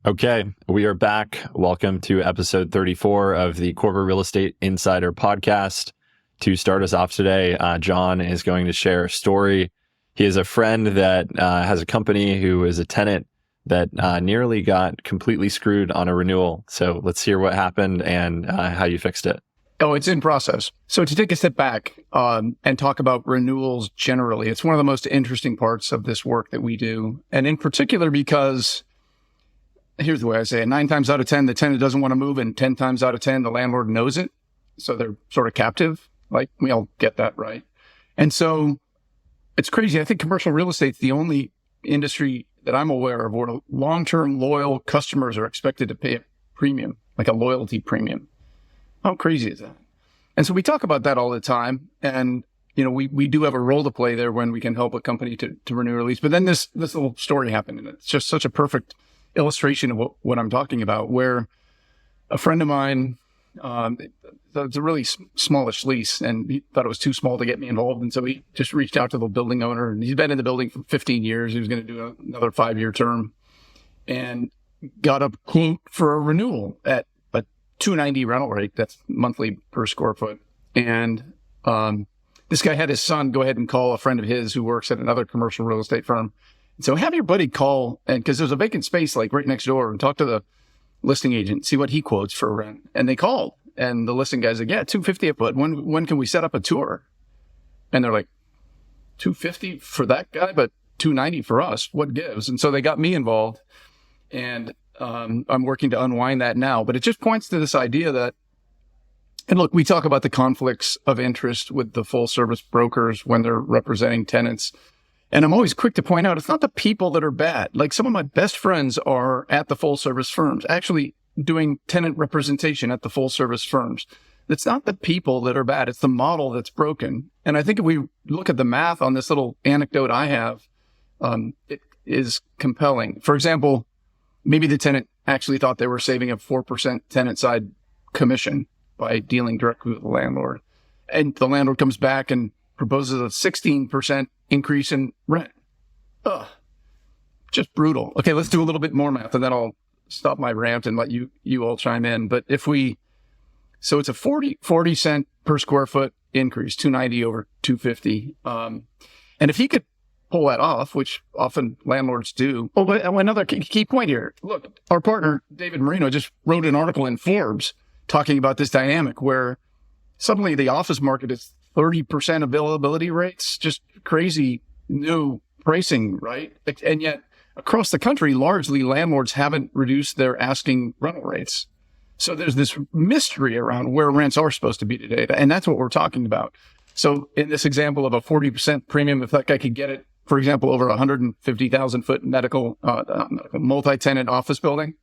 Okay, we are back. Welcome to episode 34 of the Corporate Real Estate Insider podcast. To start us off today, John is going to share a story. He is a friend that has a company who is a tenant that nearly got completely screwed on a renewal. So let's hear what happened and how you fixed it. Oh, it's in process. So to take a step back and talk about renewals generally, it's one of the most interesting parts of this work that we do. And in particular, because here's the way I say it. 9 times out of 10, the tenant doesn't want to move, and 10 times out of 10, the landlord knows it. So they're sort of captive. Like, we all get that, right? And so it's crazy. I think commercial real estate is the only industry that I'm aware of where long-term loyal customers are expected to pay a premium, like a loyalty premium. How crazy is that? And so we talk about that all the time. And, you know, we do have a role to play there when we can help a company to renew or lease. But then this little story happened, and it's just such a perfect illustration of what I'm talking about, where a friend of mine, it's a really smallish lease, and he thought it was too small to get me involved. And so he just reached out to the building owner, and he's been in the building for 15 years. He was going to do another 5-year term and got a quote for a renewal at a $290 rental rate. That's monthly per square foot. And this guy had his son go ahead and call a friend of his who works at another commercial real estate firm. So have your buddy call, and because there's a vacant space like right next door, and talk to the listing agent, see what he quotes for rent. And they called, and the listing guy's like, yeah, $250 a foot. When can we set up a tour? And they're like, $250 for that guy, but $290 for us. What gives? And so they got me involved, and I'm working to unwind that now. But it just points to this idea that, and look, we talk about the conflicts of interest with the full service brokers when they're representing tenants. And I'm always quick to point out, it's not the people that are bad. Like, some of my best friends are at the full service firms, actually doing tenant representation at the full service firms. It's not the people that are bad. It's the model that's broken. And I think if we look at the math on this little anecdote I have, it is compelling. For example, maybe the tenant actually thought they were saving a 4% tenant side commission by dealing directly with the landlord. And the landlord comes back and proposes a 16% increase in rent. Ugh, just brutal. Okay, let's do a little bit more math, and then I'll stop my rant and let you all chime in. But so it's a 40 cent per square foot increase, 290 over 250. And if he could pull that off, which often landlords do. Oh, but another key point here. Look, our partner, David Marino, just wrote an article in Forbes talking about this dynamic where suddenly the office market is 30% availability rates, just crazy new pricing, right? And yet across the country, largely landlords haven't reduced their asking rental rates. So there's this mystery around where rents are supposed to be today. And that's what we're talking about. So in this example of a 40% premium, if that guy could get it, for example, over 150,000 foot medical multi-tenant office building,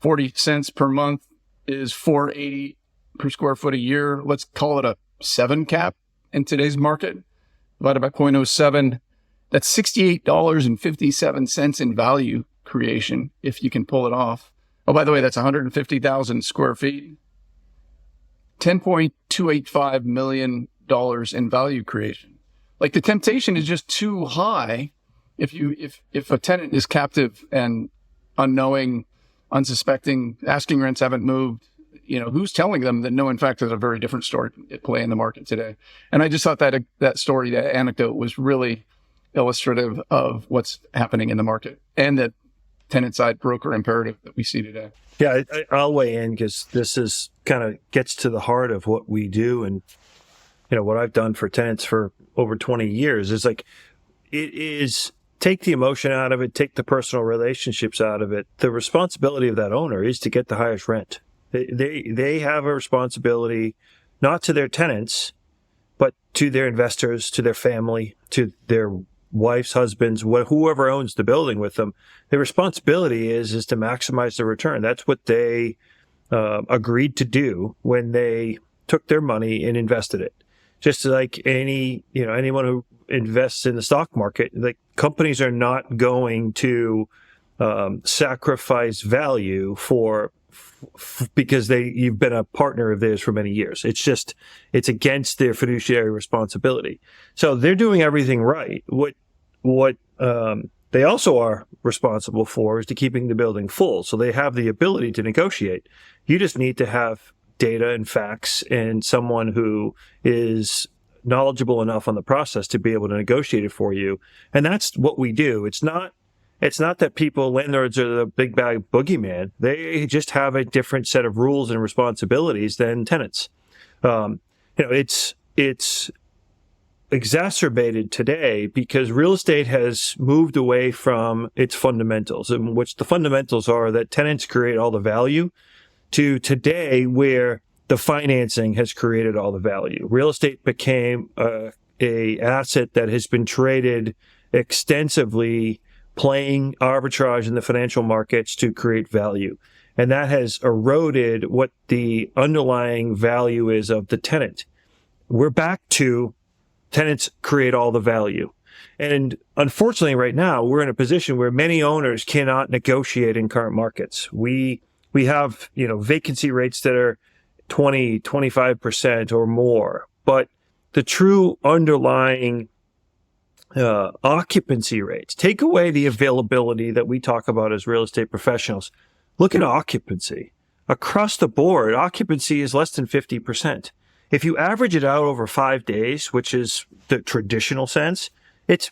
40 cents per month is $480 per square foot a year. Let's call it a 7 cap in today's market, divided by 0.07. That's $68.57 in value creation if you can pull it off. Oh, by the way, that's 150,000 square feet. $10.285 million in value creation. Like, the temptation is just too high if a tenant is captive and unknowing, unsuspecting, asking rents haven't moved. You know, who's telling them that no, in fact, there's a very different story at play in the market today. And I just thought that story, that anecdote, was really illustrative of what's happening in the market and the tenant side broker imperative that we see today. Yeah, I'll weigh in because this is kind of gets to the heart of what we do. And, you know, what I've done for tenants for over 20 years is like, it is take the emotion out of it, take the personal relationships out of it. The responsibility of that owner is to get the highest rent. They have a responsibility, not to their tenants, but to their investors, to their family, to their wives, husbands, whoever owns the building with them. Their responsibility is to maximize the return. That's what they agreed to do when they took their money and invested it. Just like anyone who invests in the stock market, like, companies are not going to sacrifice value because you've been a partner of theirs for many years. It's against their fiduciary responsibility. So they're doing everything right. What they also are responsible for is to keeping the building full. So they have the ability to negotiate. You just need to have data and facts and someone who is knowledgeable enough on the process to be able to negotiate it for you. And that's what we do. It's not that landlords are the big bad boogeyman. They just have a different set of rules and responsibilities than tenants. It's exacerbated today because real estate has moved away from its fundamentals, in which the fundamentals are that tenants create all the value, to today where the financing has created all the value. Real estate became a asset that has been traded extensively, playing arbitrage in the financial markets to create value. And that has eroded what the underlying value is of the tenant. We're back to tenants create all the value. And unfortunately, right now, we're in a position where many owners cannot negotiate in current markets. We have, vacancy rates that are 20, 25% or more, but the true underlying occupancy rates, take away the availability that we talk about as real estate professionals. Look at occupancy. Across the board, occupancy is less than 50%. If you average it out over 5 days, which is the traditional sense, it's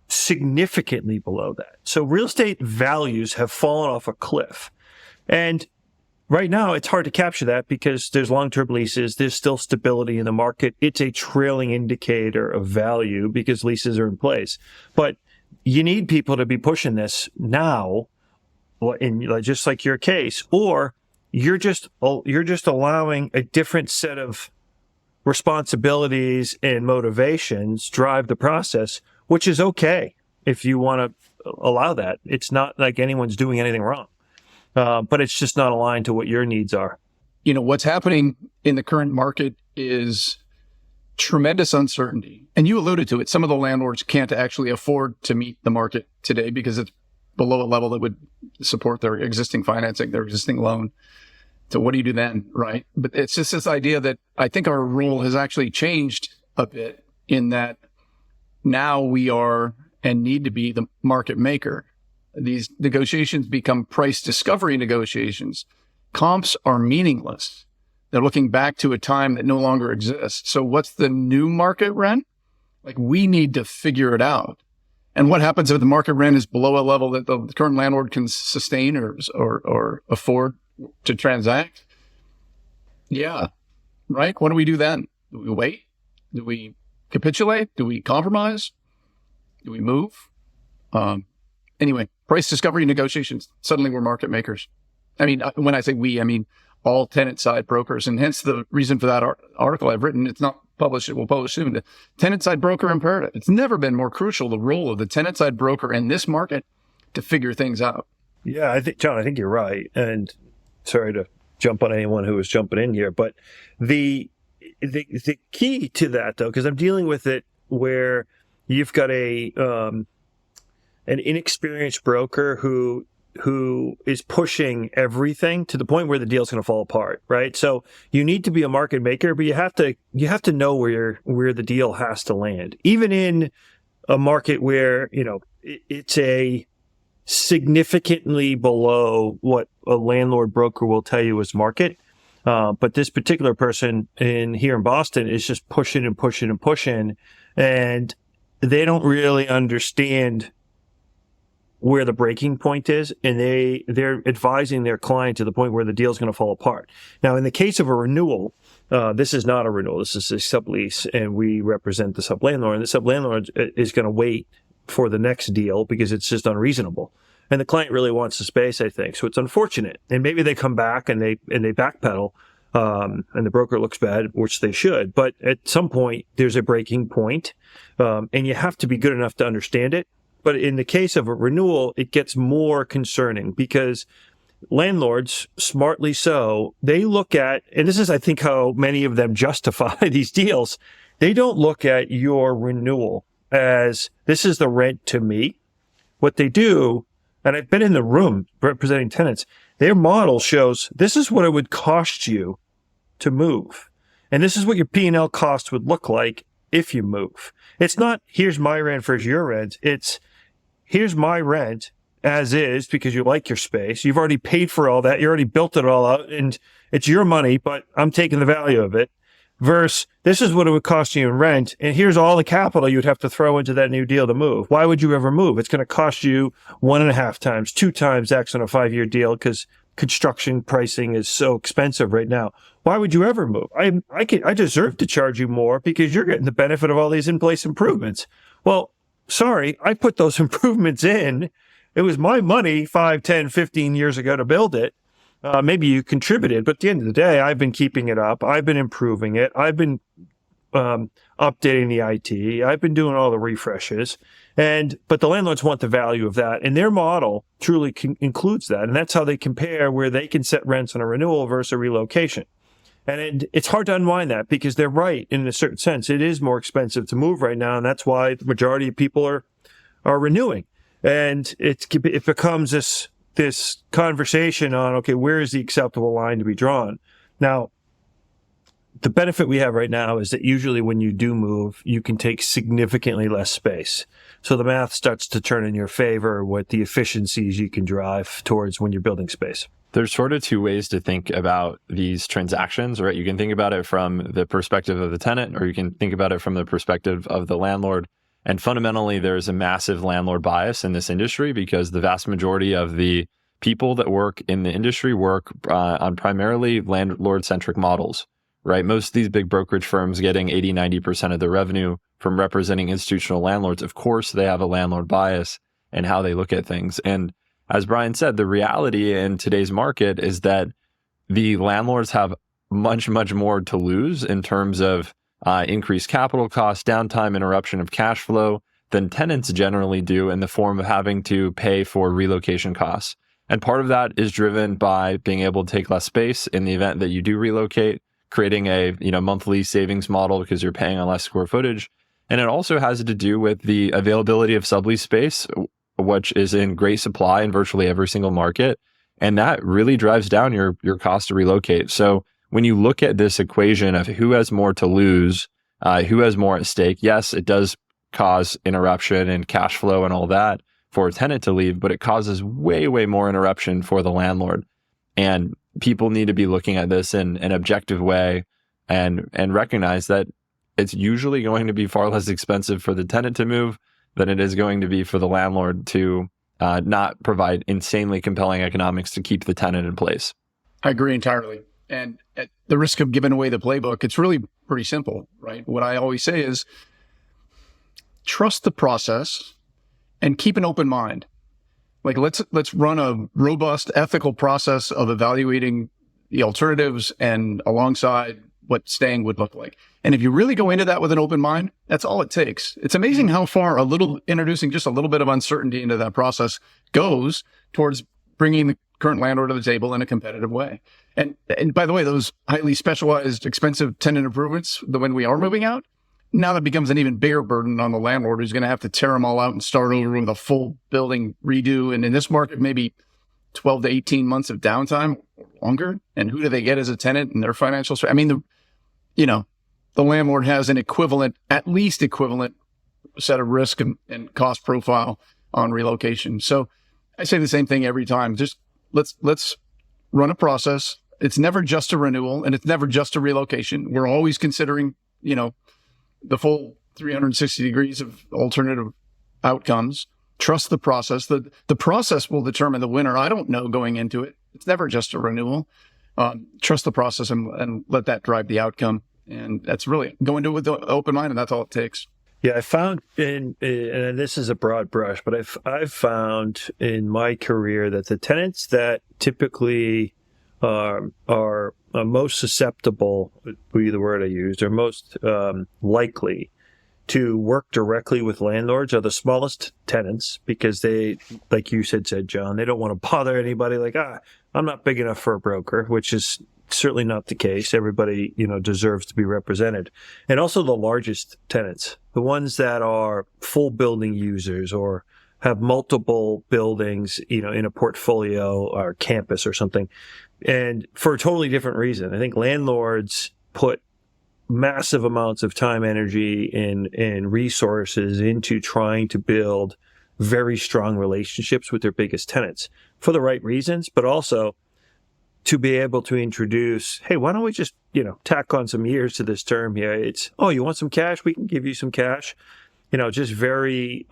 significantly below that. So real estate values have fallen off a cliff. And right now, it's hard to capture that because there's long-term leases. There's still stability in the market. It's a trailing indicator of value because leases are in place. But you need people to be pushing this now, just like your case, or you're just allowing a different set of responsibilities and motivations drive the process, which is okay if you want to allow that. It's not like anyone's doing anything wrong. But it's just not aligned to what your needs are. What's happening in the current market is tremendous uncertainty. And you alluded to it. Some of the landlords can't actually afford to meet the market today because it's below a level that would support their existing financing, their existing loan. So what do you do then, right? But it's just this idea that I think our role has actually changed a bit in that now we are and need to be the market maker. These negotiations become price discovery negotiations. Comps are meaningless. They're looking back to a time that no longer exists. So what's the new market rent? We need to figure it out. And what happens if the market rent is below a level that the current landlord can sustain or afford to transact? Yeah. Right? What do we do then? Do we wait? Do we capitulate? Do we compromise? Do we move? Anyway, price discovery negotiations. Suddenly we're market makers. I mean, when I say we, I mean all tenant side brokers. And hence the reason for that article I've written. It's not published. It will publish soon. The tenant side broker imperative. It's never been more crucial, the role of the tenant side broker in this market to figure things out. Yeah, John, I think you're right. And sorry to jump on anyone who was jumping in here, but the key to that though, because I'm dealing with it where you've got an inexperienced broker who is pushing everything to the point where the deal's going to fall apart, right? So you need to be a market maker, but you have to know where the deal has to land, even in a market where it's a significantly below what a landlord broker will tell you is market. But this particular person here in Boston is just pushing and pushing and pushing, and they don't really understand where the breaking point is, and they're advising their client to the point where the deal's going to fall apart. Now, in the case of a renewal, this is not a renewal. This is a sublease, and we represent the sublandlord, and the sublandlord is going to wait for the next deal because it's just unreasonable. And the client really wants the space, I think. So it's unfortunate. And maybe they come back and they backpedal, and the broker looks bad, which they should. But at some point, there's a breaking point, and you have to be good enough to understand it. But in the case of a renewal, it gets more concerning because landlords, smartly so, they look at, and this is, I think, how many of them justify these deals. They don't look at your renewal as this is the rent to me. What they do, and I've been in the room representing tenants, their model shows this is what it would cost you to move. And this is what your P&L cost would look like if you move. It's not, here's my rent versus your rent. It's, here's my rent as is because you like your space. You've already paid for all that. You already built it all out and it's your money, but I'm taking the value of it. Versus this is what it would cost you in rent. And here's all the capital you'd have to throw into that new deal to move. Why would you ever move? It's going to cost you 1.5 times, 2 times X on a 5-year deal because construction pricing is so expensive right now. Why would you ever move? I deserve to charge you more because you're getting the benefit of all these in-place improvements. Well, sorry, I put those improvements in. It was my money 5, 10, 15 years ago to build it. Maybe you contributed, but at the end of the day, I've been keeping it up. I've been improving it. I've been updating the IT. I've been doing all the refreshes. But the landlords want the value of that. And their model truly includes that. And that's how they compare where they can set rents on a renewal versus a relocation. And it's hard to unwind that because they're right in a certain sense. It is more expensive to move right now. And that's why the majority of people are renewing. And it becomes this conversation on, okay, where is the acceptable line to be drawn? Now, the benefit we have right now is that usually when you do move, you can take significantly less space. So the math starts to turn in your favor with the efficiencies you can drive towards when you're building space. There's sort of two ways to think about these transactions, right? You can think about it from the perspective of the tenant, or you can think about it from the perspective of the landlord. And fundamentally, there's a massive landlord bias in this industry because the vast majority of the people that work in the industry work on primarily landlord-centric models, right? Most of these big brokerage firms getting 80, 90% of their revenue from representing institutional landlords, of course, they have a landlord bias in how they look at things. And as Brian said, the reality in today's market is that the landlords have much, much more to lose in terms of increased capital costs, downtime, interruption of cash flow than tenants generally do in the form of having to pay for relocation costs. And part of that is driven by being able to take less space in the event that you do relocate, creating a monthly savings model because you're paying on less square footage. And it also has to do with the availability of sublease space, which is in great supply in virtually every single market. And that really drives down your cost to relocate. So when you look at this equation of who has more to lose, who has more at stake, yes, it does cause interruption and cash flow and all that for a tenant to leave, but it causes way, way more interruption for the landlord. And people need to be looking at this in an objective way and recognize that it's usually going to be far less expensive for the tenant to move than it is going to be for the landlord to not provide insanely compelling economics to keep the tenant in place. I agree entirely. And at the risk of giving away the playbook, it's really pretty simple, right? What I always say is trust the process and keep an open mind. Like let's run a robust ethical process of evaluating the alternatives and alongside what staying would look like. And if you really go into that with an open mind, that's all it takes. It's amazing how far introducing just a little bit of uncertainty into that process goes towards bringing the current landlord to the table in a competitive way. And by the way, those highly specialized, expensive tenant improvements, when we are moving out, now that becomes an even bigger burden on the landlord who's going to have to tear them all out and start over with a full building redo. And in this market, maybe 12 to 18 months of downtime or longer. And who do they get as a tenant and their financial? I mean, the landlord has an at least equivalent set of risk and cost profile on relocation. So I say the same thing every time. Just let's run a process. It's never just a renewal and it's never just a relocation. We're always considering, the full 360 degrees of alternative outcomes. Trust the process. The process will determine the winner. I don't know going into it. It's never just a renewal. Trust the process and let that drive the outcome. And that's really go into it with an open mind, and that's all it takes. Yeah, I found and this is a broad brush, but I've found in my career that the tenants that typically are most susceptible, would be the word I used, or most likely to work directly with landlords are the smallest tenants because they, like you said, John, they don't want to bother anybody. Like, I'm not big enough for a broker, which is certainly not the case. Everybody, deserves to be represented. And also the largest tenants, the ones that are full building users or have multiple buildings, in a portfolio or campus or something. And for a totally different reason. I think landlords put massive amounts of time, energy, and resources into trying to build very strong relationships with their biggest tenants for the right reasons, but also to be able to introduce, hey, why don't we just, tack on some years to this term here? It's, oh, you want some cash? We can give you some cash. Just very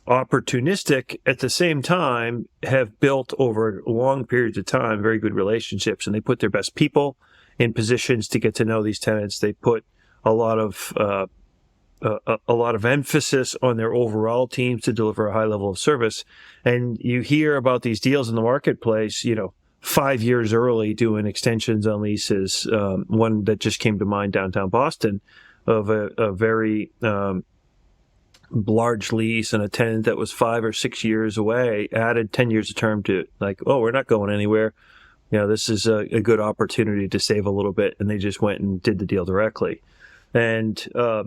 opportunistic, at the same time have built over long periods of time very good relationships, and they put their best people in positions to get to know these tenants. They put a lot of emphasis on their overall teams to deliver a high level of service. And you hear about these deals in the marketplace, 5 years early doing extensions on leases. One that just came to mind downtown Boston of a very large lease, and a tenant that was 5 or 6 years away added 10 years of term to we're not going anywhere. This is a good opportunity to save a little bit. And they just went and did the deal directly. And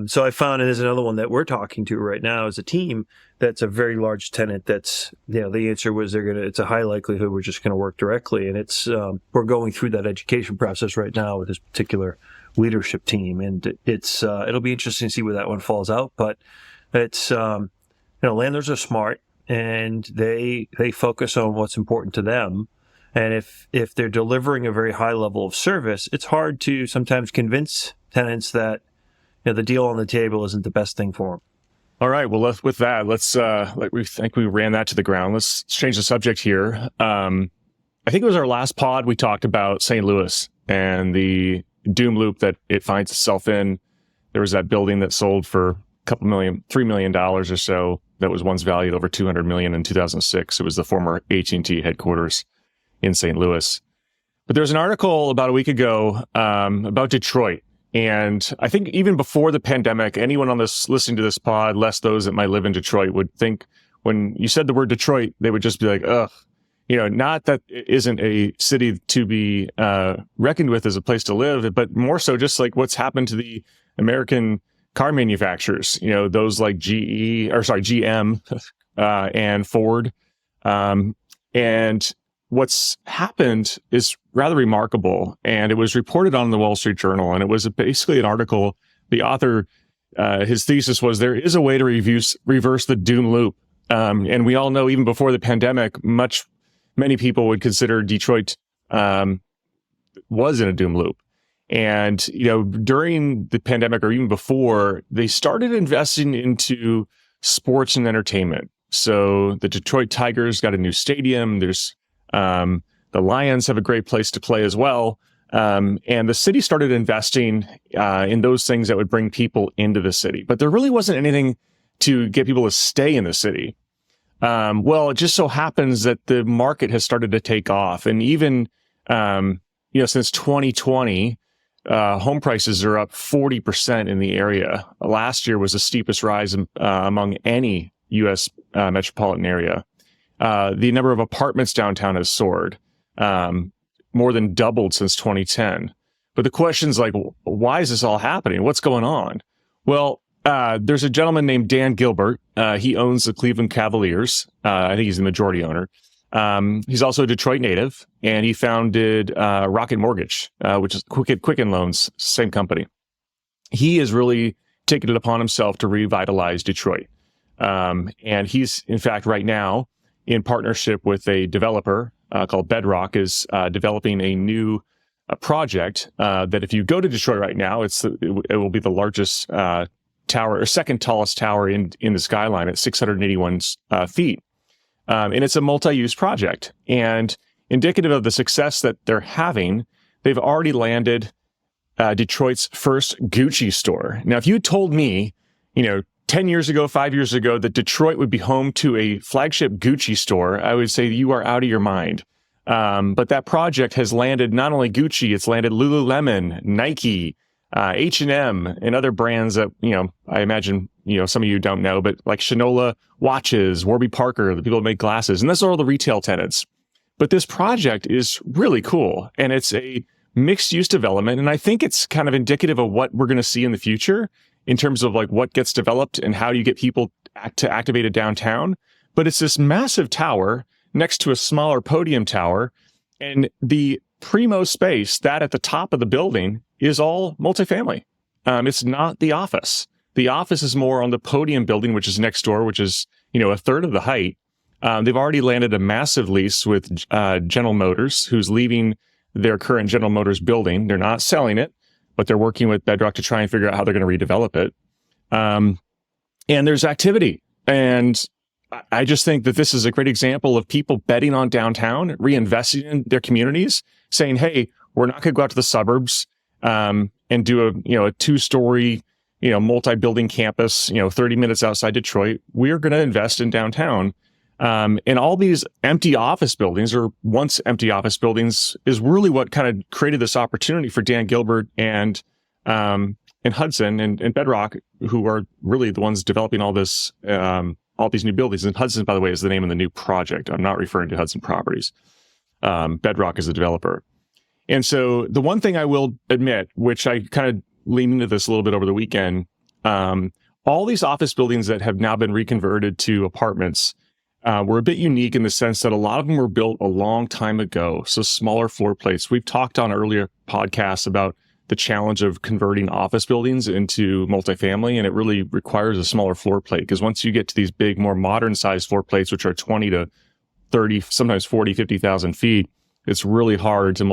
so I found, and there's another one that we're talking to right now as a team that's a very large tenant that's, the answer was it's a high likelihood we're just going to work directly. And it's, we're going through that education process right now with this particular leadership team. And it's, it'll be interesting to see where that one falls out. But it's, landlords are smart, and they focus on what's important to them. And if they're delivering a very high level of service, it's hard to sometimes convince tenants that the deal on the table isn't the best thing for them. All right. Well, let's we think we ran that to the ground. Let's change the subject here. I think it was our last pod we talked about St. Louis and the doom loop that it finds itself in. There was that building that sold for $3 million or so that was once valued over $200 million in 2006. It was the former AT&T headquarters in St. Louis. But there was an article about a week ago about Detroit. And I think even before the pandemic, anyone on this listening to this pod, less those that might live in Detroit, would think when you said the word Detroit, they would just be like, ugh. Not that it isn't a city to be reckoned with as a place to live, but more so just like what's happened to the American car manufacturers, those like GM and Ford. And what's happened is rather remarkable. And it was reported on the Wall Street Journal. And it was basically an article. The author, his thesis was there is a way to reverse the doom loop. And we all know even before the pandemic, many people would consider Detroit was in a doom loop. And, during the pandemic or even before, they started investing into sports and entertainment. So the Detroit Tigers got a new stadium. There's the Lions have a great place to play as well. And the city started investing in those things that would bring people into the city. But there really wasn't anything to get people to stay in the city. Well, it just so happens that the market has started to take off. And even, since 2020, home prices are up 40% in the area. Last year was the steepest rise among any U.S. Metropolitan area. The number of apartments downtown has soared, more than doubled since 2010. But the question's like, why is this all happening? What's going on? Well, there's a gentleman named Dan Gilbert. He owns the Cleveland Cavaliers. I think he's the majority owner. He's also a Detroit native, and he founded Rocket Mortgage, which is Quicken Loans, same company. He has really taken it upon himself to revitalize Detroit. And he's, in fact, right now, in partnership with a developer called Bedrock, is developing a new project that if you go to Detroit right now, it will be the largest tower, or second tallest tower in the skyline at 681 feet. And it's a multi-use project. And indicative of the success that they're having, they've already landed Detroit's first Gucci store. Now, if you told me, 10 years ago, 5 years ago, that Detroit would be home to a flagship Gucci store, I would say you are out of your mind. But that project has landed not only Gucci, it's landed Lululemon, Nike, H&M, and other brands that, I imagine, some of you don't know, but like Shinola watches, Warby Parker, the people that make glasses, and those are all the retail tenants. But this project is really cool, and it's a mixed-use development, and I think it's kind of indicative of what we're going to see in the future in terms of like what gets developed and how do you get people to activate a downtown. But it's this massive tower next to a smaller podium tower, and the primo space, that at the top of the building, is all multifamily. It's not the office. The office is more on the podium building, which is next door, which is, a third of the height. They've already landed a massive lease with General Motors, who's leaving their current General Motors building. They're not selling it, but they're working with Bedrock to try and figure out how they're going to redevelop it. And there's activity. And I just think that this is a great example of people betting on downtown, reinvesting in their communities, saying, hey, we're not going to go out to the suburbs and do a 2-story, multi-building campus, 30 minutes outside Detroit. We're going to invest in downtown. And all these empty office buildings, or once empty office buildings, is really what kind of created this opportunity for Dan Gilbert and Hudson and Bedrock, who are really the ones developing all this, all these new buildings. And Hudson, by the way, is the name of the new project. I'm not referring to Hudson Properties. Bedrock is the developer. And so the one thing I will admit, which I kind of leaned into this a little bit over the weekend, all these office buildings that have now been reconverted to apartments were a bit unique in the sense that a lot of them were built a long time ago. So smaller floor plates. We've talked on earlier podcasts about the challenge of converting office buildings into multifamily, and it really requires a smaller floor plate, because once you get to these big, more modern sized floor plates, which are 20 to 30, sometimes 40, 50,000 feet, it's really hard to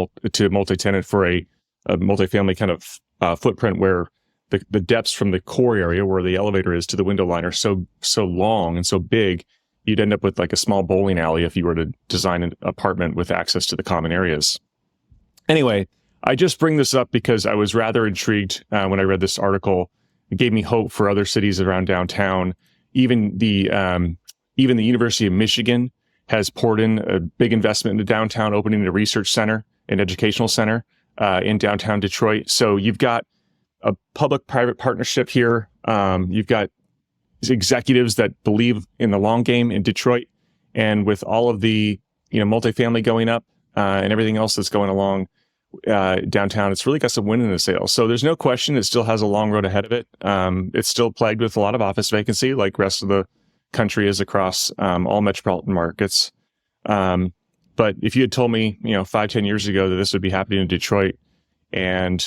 multi-tenant for a multifamily kind of footprint where the depths from the core area where the elevator is to the window line are so long and so big, you'd end up with like a small bowling alley if you were to design an apartment with access to the common areas. Anyway, I just bring this up because I was rather intrigued when I read this article. It gave me hope for other cities around downtown. Even the University of Michigan has poured in a big investment into downtown, opening a research center, an educational center in downtown Detroit. So you've got a public-private partnership here. You've got executives that believe in the long game in Detroit, and with all of the multifamily going up and everything else that's going along downtown, it's really got some wind in the sails. So there's no question it still has a long road ahead of it. It's still plagued with a lot of office vacancy, like rest of the country is across all metropolitan markets. But if you had told me 5-10 years ago that this would be happening in Detroit, and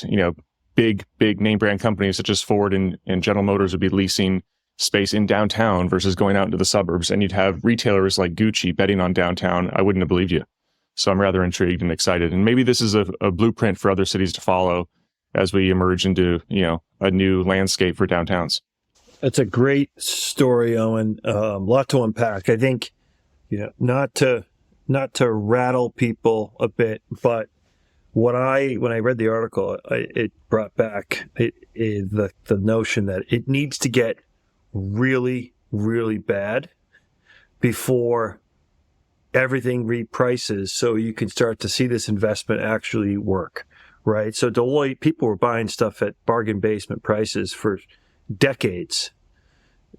big name brand companies such as Ford and General Motors would be leasing space in downtown versus going out into the suburbs, and you'd have retailers like Gucci betting on downtown, I wouldn't have believed you. So I'm rather intrigued and excited. And maybe this is a blueprint for other cities to follow as we emerge into, a new landscape for downtowns. That's a great story, Owen. A lot to unpack. I think, not to rattle people a bit, but when I read the article, it brought back the notion that it needs to get really, really bad before everything reprices, so you can start to see this investment actually work, right? So Deloitte, people were buying stuff at bargain basement prices for decades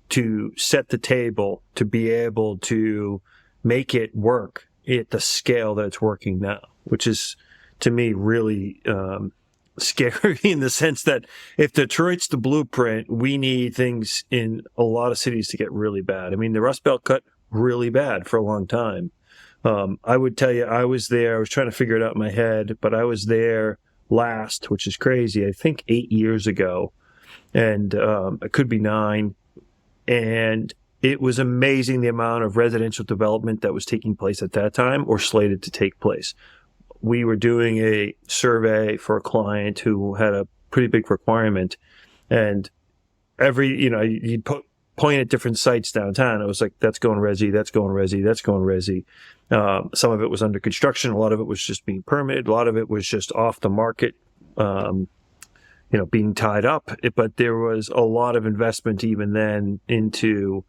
to set the table to be able to make it work at the scale that it's working now, which is, to me, really scary in the sense that if Detroit's the blueprint, we need things in a lot of cities to get really bad. I mean, the Rust Belt got really bad for a long time. I would tell you, I was there. I was trying to figure it out in my head, but I was there last, which is crazy, I think 8 years ago, and it could be 9. And it was amazing the amount of residential development that was taking place at that time or slated to take place. We were doing a survey for a client who had a pretty big requirement, and you'd point at different sites downtown. It was like, that's going resi, that's going resi, that's going resi. Some of it was under construction. A lot of it was just being permitted. A lot of it was just off the market, being tied up. But there was a lot of investment even then into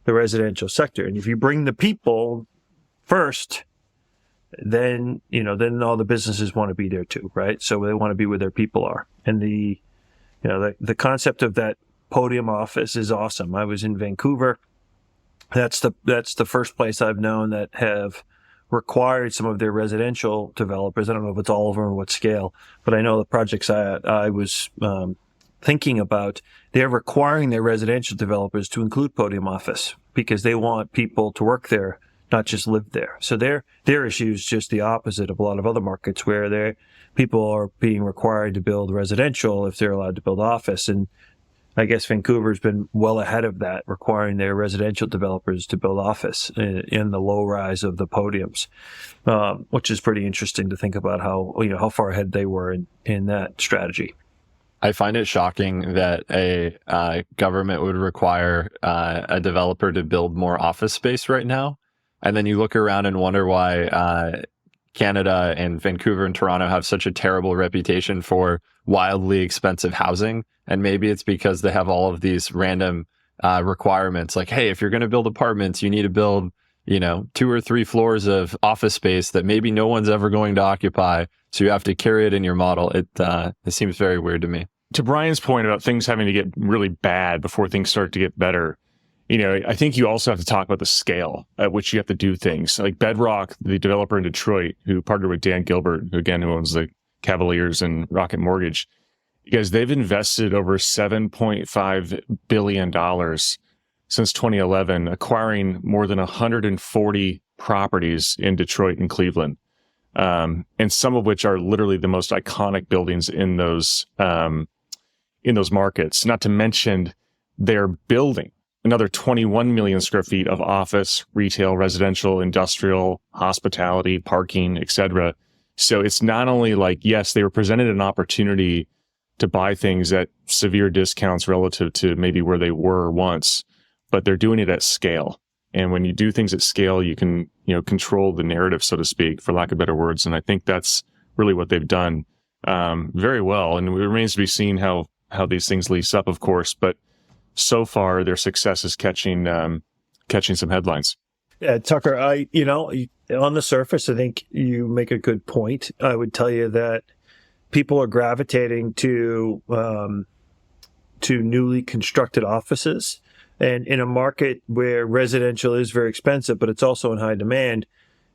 the residential sector. And if you bring the people first, then all the businesses want to be there too, right? So they want to be where their people are. And the concept of that podium office is awesome. I was in Vancouver. That's the first place I've known that have required some of their residential developers. I don't know if it's all of them or what scale, but I know the projects I was thinking about, they're requiring their residential developers to include podium office because they want people to work there, not just live there. So their issue is just the opposite of a lot of other markets where people are being required to build residential if they're allowed to build office. And I guess Vancouver's been well ahead of that, requiring their residential developers to build office in the low rise of the podiums, which is pretty interesting to think about how far ahead they were in that strategy. I find it shocking that a government would require a developer to build more office space right now. And then you look around and wonder why Canada and Vancouver and Toronto have such a terrible reputation for wildly expensive housing. And maybe it's because they have all of these random requirements like, hey, if you're going to build apartments, you need to build, 2 or 3 floors of office space that maybe no one's ever going to occupy. So you have to carry it in your model. It seems very weird to me. To Brian's point about things having to get really bad before things start to get better, I think you also have to talk about the scale at which you have to do things. Like Bedrock, the developer in Detroit, who partnered with Dan Gilbert, who owns the Cavaliers and Rocket Mortgage, because they've invested over $7.5 billion since 2011, acquiring more than 140 properties in Detroit and Cleveland, and some of which are literally the most iconic buildings in those markets. Not to mention, they're building another 21 million square feet of office, retail, residential, industrial, hospitality, parking, etc. So it's not only like, yes, they were presented an opportunity to buy things at severe discounts relative to maybe where they were once, but they're doing it at scale. And when you do things at scale, you can, control the narrative, so to speak, for lack of better words. And I think that's really what they've done very well. And it remains to be seen how these things lease up, of course. But so far, their success is catching some headlines. Yeah, Tucker, on the surface, I think you make a good point. I would tell you that people are gravitating to newly constructed offices. And in a market where residential is very expensive, but it's also in high demand,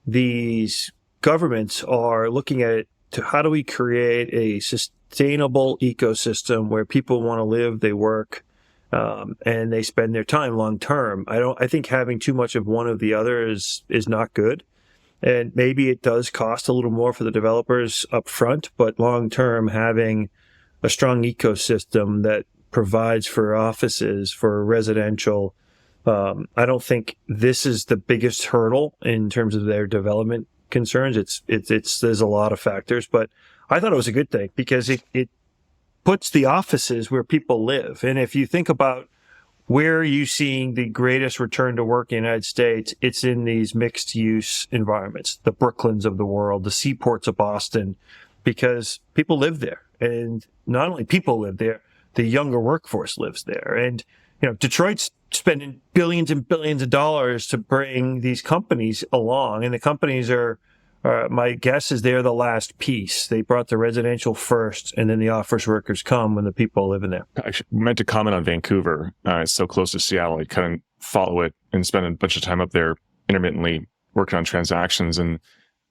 these governments are looking at it to how do we create a sustainable ecosystem where people want to live, they work, and they spend their time long term. I think having too much of one or the other is not good. And maybe it does cost a little more for the developers up front, but long term, having a strong ecosystem that provides for offices, for residential, I don't think this is the biggest hurdle in terms of their development concerns. There's a lot of factors, but I thought it was a good thing because it puts the offices where people live. And if you think about where are you seeing the greatest return to work in the United States, it's in these mixed use environments, the Brooklyns of the world, the seaports of Boston, because people live there. And not only people live there, the younger workforce lives there. And, Detroit's spending billions and billions of dollars to bring these companies along. And the companies are, my guess is they're the last piece. They brought the residential first, and then the office workers come when the people live in there. I meant to comment on Vancouver. It's so close to Seattle. I couldn't follow it and spend a bunch of time up there intermittently working on transactions. And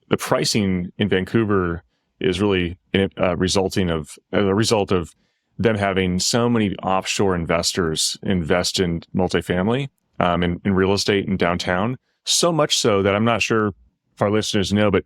the pricing in Vancouver is really a result of them having so many offshore investors invest in multifamily, in real estate in downtown. So much so that I'm not sure if our listeners know, but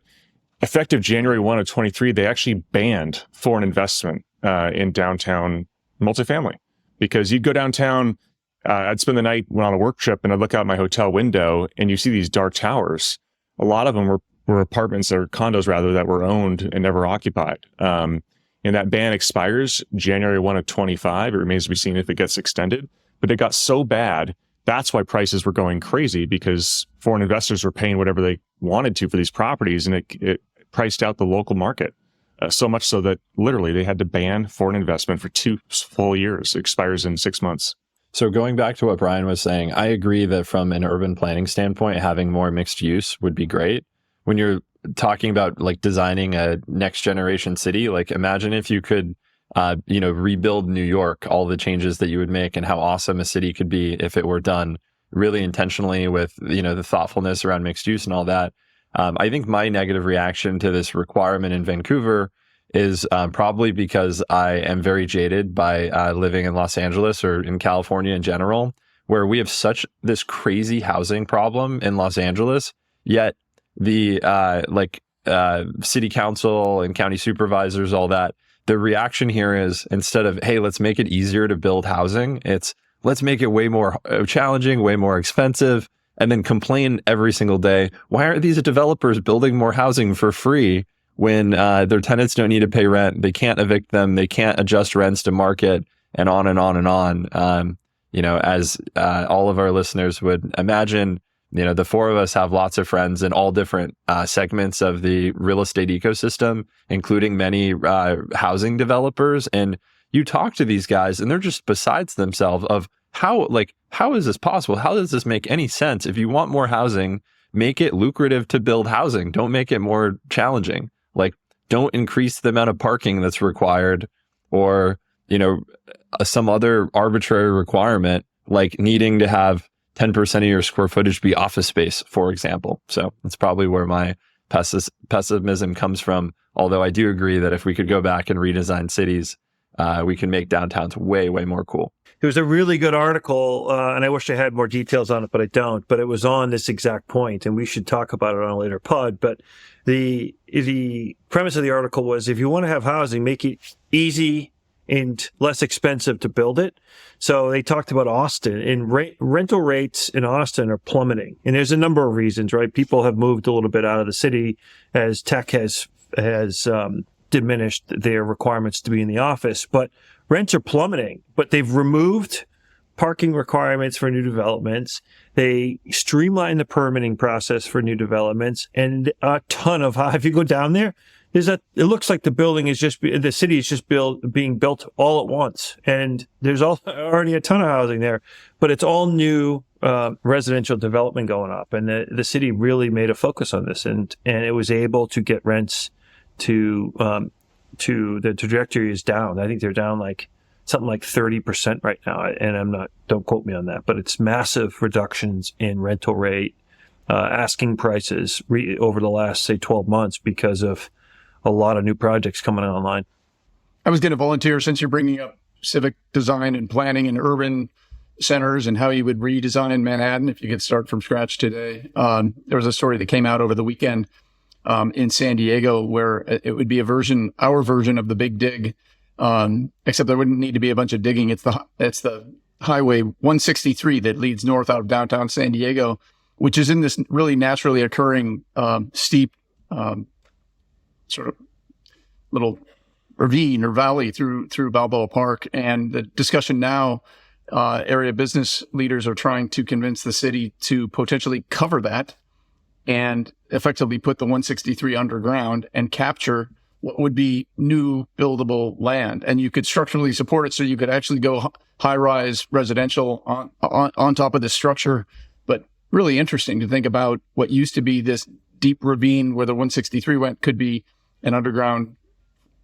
effective January 1 of 23, they actually banned foreign investment in downtown multifamily. Because you'd go downtown, I'd spend the night on a work trip and I'd look out my hotel window and you see these dark towers. A lot of them were apartments or condos rather that were owned and never occupied. And that ban expires January 1 of 25. It remains to be seen if it gets extended. But it got so bad, that's why prices were going crazy, because foreign investors were paying whatever they wanted to for these properties, and it priced out the local market. So much so that literally they had to ban foreign investment for 2 full years. It expires in 6 months. So going back to what Brian was saying, I agree that from an urban planning standpoint, having more mixed use would be great. When you're talking about like designing a next generation city, like imagine if you could, rebuild New York, all the changes that you would make and how awesome a city could be if it were done really intentionally with, the thoughtfulness around mixed use and all that. I think my negative reaction to this requirement in Vancouver is probably because I am very jaded by living in Los Angeles or in California in general, where we have such this crazy housing problem in Los Angeles, yet the city council and county supervisors, all that, the reaction here is, instead of, hey, let's make it easier to build housing, it's let's make it way more challenging, way more expensive, and then complain every single day. Why aren't these developers building more housing for free when their tenants don't need to pay rent? They can't evict them. They can't adjust rents to market, and on and on and on. As all of our listeners would imagine, the four of us have lots of friends in all different segments of the real estate ecosystem, including many housing developers. And you talk to these guys and they're just besides themselves of how is this possible? How does this make any sense? If you want more housing, make it lucrative to build housing. Don't make it more challenging. Like, don't increase the amount of parking that's required, or, some other arbitrary requirement, like needing to have 10% of your square footage be office space, for example. So that's probably where my pessimism comes from. Although I do agree that if we could go back and redesign cities, we can make downtowns way, way more cool. It was a really good article, and I wish I had more details on it, but I don't. But it was on this exact point, and we should talk about it on a later pod. But the premise of the article was, if you want to have housing, make it easy and less expensive to build it. So they talked about Austin, and rental rates in Austin are plummeting. And there's a number of reasons, right? People have moved a little bit out of the city as tech has diminished their requirements to be in the office, but rents are plummeting. But they've removed parking requirements for new developments. They streamlined the permitting process for new developments, and a ton of, if you go down there, it looks like the city is just being built all at once. And there's already a ton of housing there, but it's all new residential development going up. And the city really made a focus on this, and it was able to get rents to the trajectory is down. I think they're down something like 30% right now. And don't quote me on that, but it's massive reductions in rental rate, asking prices over the last, say, 12 months because of a lot of new projects coming online. I was going to volunteer, since you're bringing up civic design and planning and urban centers and how you would redesign Manhattan if you could start from scratch today. There was a story that came out over the weekend in San Diego where it would be our version of the Big Dig, except there wouldn't need to be a bunch of digging. It's the Highway 163 that leads north out of downtown San Diego, which is in this really naturally occurring steep sort of little ravine or valley through Balboa Park. And the discussion now, area business leaders are trying to convince the city to potentially cover that and effectively put the 163 underground and capture what would be new buildable land. And you could structurally support it, so you could actually go high-rise residential on top of this structure. But really interesting to think about what used to be this deep ravine where the 163 went could be an underground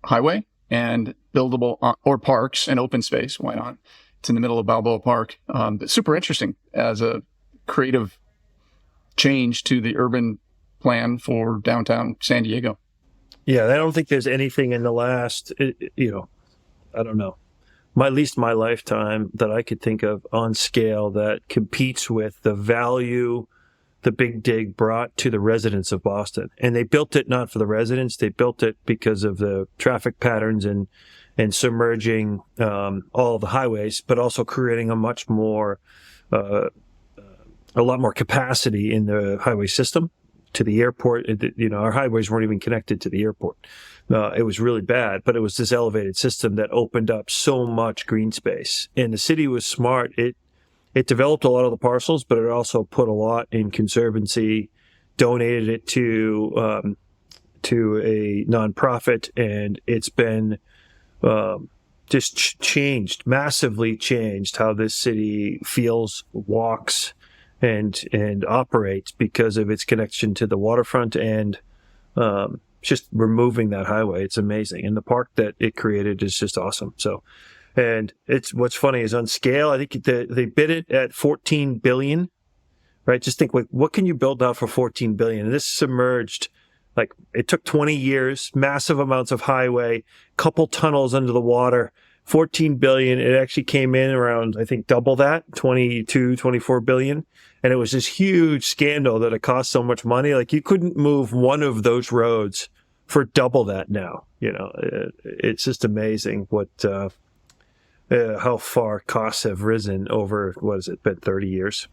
highway and buildable or parks and open space. Why not? It's in the middle of Balboa Park. But super interesting as a creative change to the urban plan for downtown San Diego. Yeah, I don't think there's anything in the last, I don't know, at least my lifetime that I could think of on scale that competes with the value the Big Dig brought to the residents of Boston. And they built it not for the residents, they built it because of the traffic patterns and submerging all the highways, but also creating a much more, a lot more capacity in the highway system to the airport. Our highways weren't even connected to the airport. It was really bad, but it was this elevated system that opened up so much green space. And the city was smart. It developed a lot of the parcels, but it also put a lot in conservancy, donated it to a nonprofit, and it's been just massively changed how this city feels, walks, and operates because of its connection to the waterfront and just removing that highway. It's amazing. And the park that it created is just awesome. So, and what's funny is on scale, I think they bid it at $14 billion, right? Just think, what can you build out for $14 billion? And this submerged, it took 20 years, massive amounts of highway, couple tunnels under the water, $14 billion. It actually came in around, I think, double that, $24 billion. And it was this huge scandal that it cost so much money. You couldn't move one of those roads for double that now. It's just amazing what how far costs have risen over, what has it been, 30 years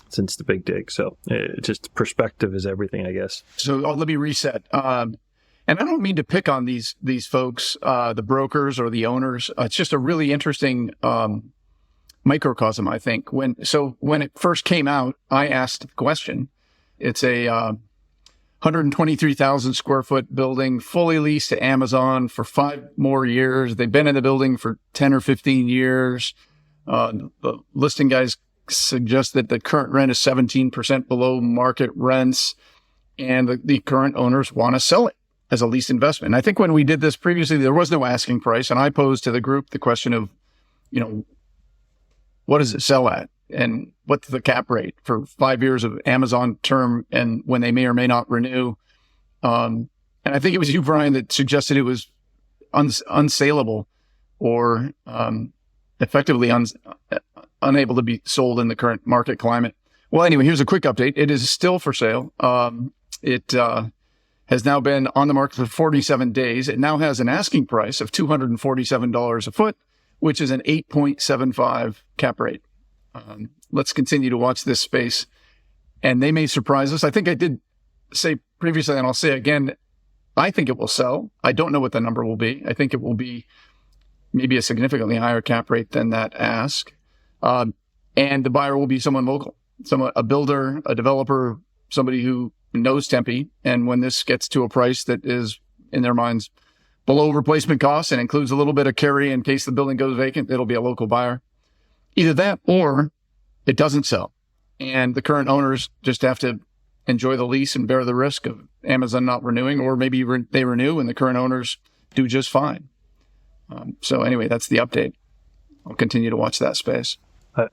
since the big dig. So just perspective is everything, I guess. So let me reset. And I don't mean to pick on these folks, the brokers or the owners. It's just a really interesting microcosm, I think. When it first came out, I asked the question. It's a 123,000 square foot building, fully leased to Amazon for 5 more years. They've been in the building for 10 or 15 years. The listing guys suggest that the current rent is 17% below market rents, and the current owners want to sell it as a lease investment. And I think when we did this previously, there was no asking price, and I posed to the group the question of, what does it sell at? And what's the cap rate for 5 years of Amazon term, and when they may or may not renew? And I think it was you, Brian, that suggested it was unsaleable or effectively unable to be sold in the current market climate. Well, anyway, here's a quick update. It is still for sale. It has now been on the market for 47 days. It now has an asking price of $247 a foot, which is an 8.75 cap rate. Let's continue to watch this space, and they may surprise us. I think I did say previously, and I'll say again, I think it will sell. I don't know what the number will be. I think it will be maybe a significantly higher cap rate than that ask. And the buyer will be someone local, a builder, a developer, somebody who knows Tempe. And when this gets to a price that is, in their minds, below replacement costs and includes a little bit of carry in case the building goes vacant, it'll be a local buyer. Either that or it doesn't sell, and the current owners just have to enjoy the lease and bear the risk of Amazon not renewing, or maybe they renew and the current owners do just fine. So anyway, that's the update. I'll continue to watch that space.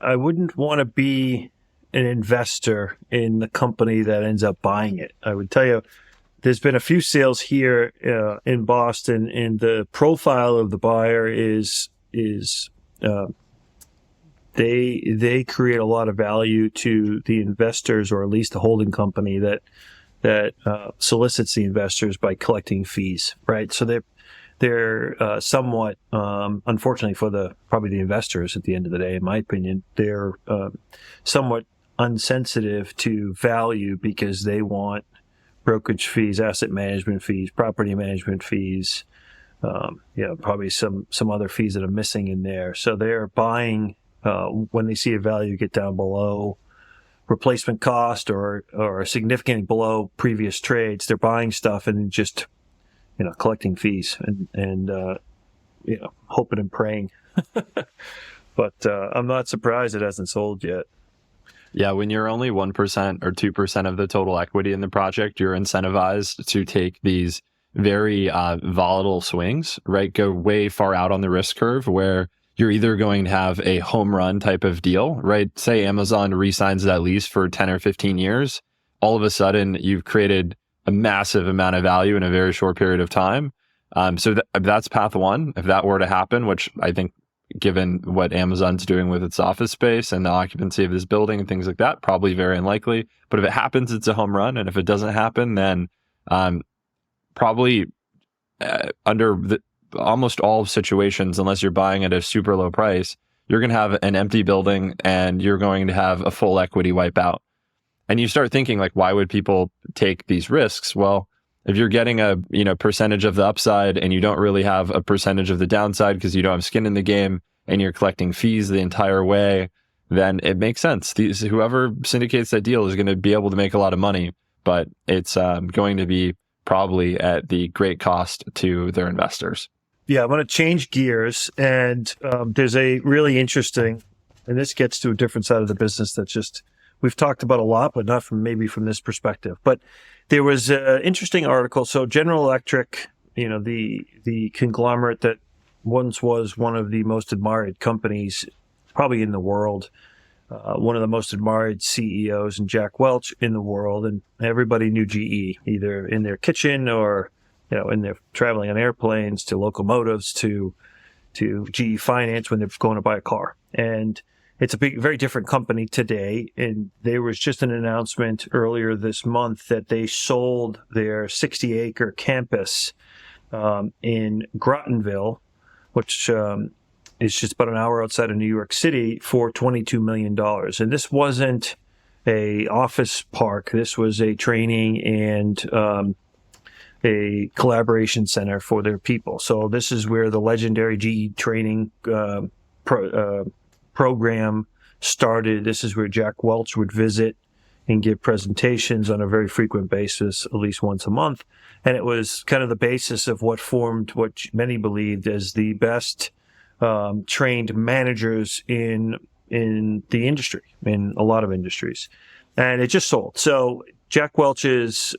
I wouldn't want to be an investor in the company that ends up buying it. I would tell you, there's been a few sales here in Boston, and the profile of the buyer is they create a lot of value to the investors, or at least the holding company that solicits the investors by collecting fees, right? So they're somewhat, unfortunately for probably the investors at the end of the day, in my opinion, they're somewhat unsensitive to value because they want brokerage fees, asset management fees, property management fees, probably some other fees that are missing in there. So they're buying when they see a value get down below replacement cost or significantly below previous trades, they're buying stuff and just collecting fees and hoping and praying. But I'm not surprised it hasn't sold yet. Yeah, when you're only 1% or 2% of the total equity in the project, you're incentivized to take these very volatile swings, right? Go way far out on the risk curve where you're either going to have a home run type of deal, right? Say Amazon re-signs that lease for 10 or 15 years. All of a sudden, you've created a massive amount of value in a very short period of time. So that's path one. If that were to happen, which I think, given what Amazon's doing with its office space and the occupancy of this building and things like that, probably very unlikely. But if it happens, it's a home run. And if it doesn't happen, then probably under almost all situations, unless you're buying at a super low price, you're going to have an empty building and you're going to have a full equity wipeout. And you start thinking, like, why would people take these risks? Well, if you're getting a percentage of the upside and you don't really have a percentage of the downside because you don't have skin in the game and you're collecting fees the entire way, then it makes sense. Whoever syndicates that deal is going to be able to make a lot of money, but it's going to be probably at the great cost to their investors. Yeah, I'm going to change gears, and there's a really interesting, and this gets to a different side of the business that's just, we've talked about a lot, but not from this perspective. But there was an interesting article. So General Electric, the conglomerate that once was one of the most admired companies probably in the world, one of the most admired CEOs, and Jack Welch in the world, and everybody knew GE, either in their kitchen or in their traveling on airplanes, to locomotives, to GE Finance when they're going to buy a car. And It's a very different company today. And there was just an announcement earlier this month that they sold their 60-acre campus in Grottenville, which is just about an hour outside of New York City, for $22 million. And this wasn't a office park. This was a training and a collaboration center for their people. So this is where the legendary GE training program started. This is where Jack Welch would visit and give presentations on a very frequent basis, at least once a month. And it was kind of the basis of what formed what many believed as the best trained managers in the industry, in a lot of industries. And it just sold. So Jack Welch's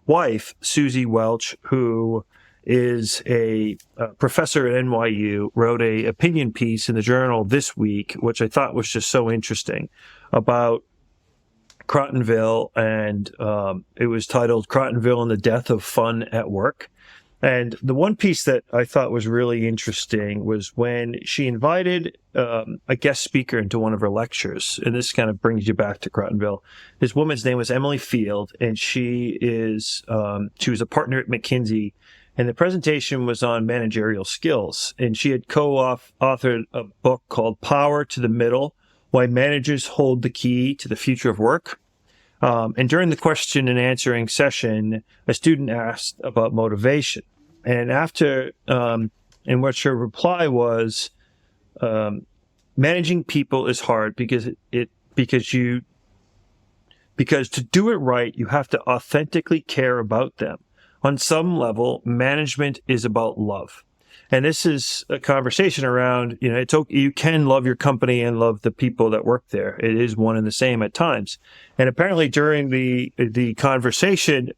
wife, Susie Welch, who is a professor at NYU, wrote a opinion piece in the Journal this week, which I thought was just so interesting, about Crottenville, and it was titled "Crottenville and the Death of Fun at Work." And the one piece that I thought was really interesting was when she invited a guest speaker into one of her lectures. And this kind of brings you back to Crottenville. This woman's name was Emily Field, and she was a partner at McKinsey. And the presentation was on managerial skills. And she had co-authored a book called Power to the Middle: Why Managers Hold the Key to the Future of Work. And during the question and answering session, a student asked about motivation. And after, and what her reply was, managing people is hard because to do it right, you have to authentically care about them. On some level, management is about love. And this is a conversation around, it's okay, you can love your company and love the people that work there. It is one and the same at times. And apparently during the conversation,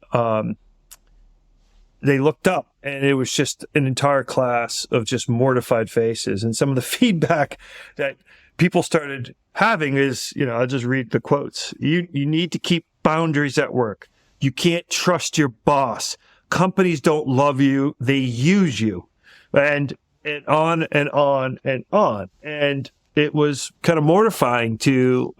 they looked up, and it was just an entire class of just mortified faces. And some of the feedback that people started having is, I'll just read the quotes. You need to keep boundaries at work. You can't trust your boss. Companies don't love you. They use you. And on and on and on. And it was kind of mortifying to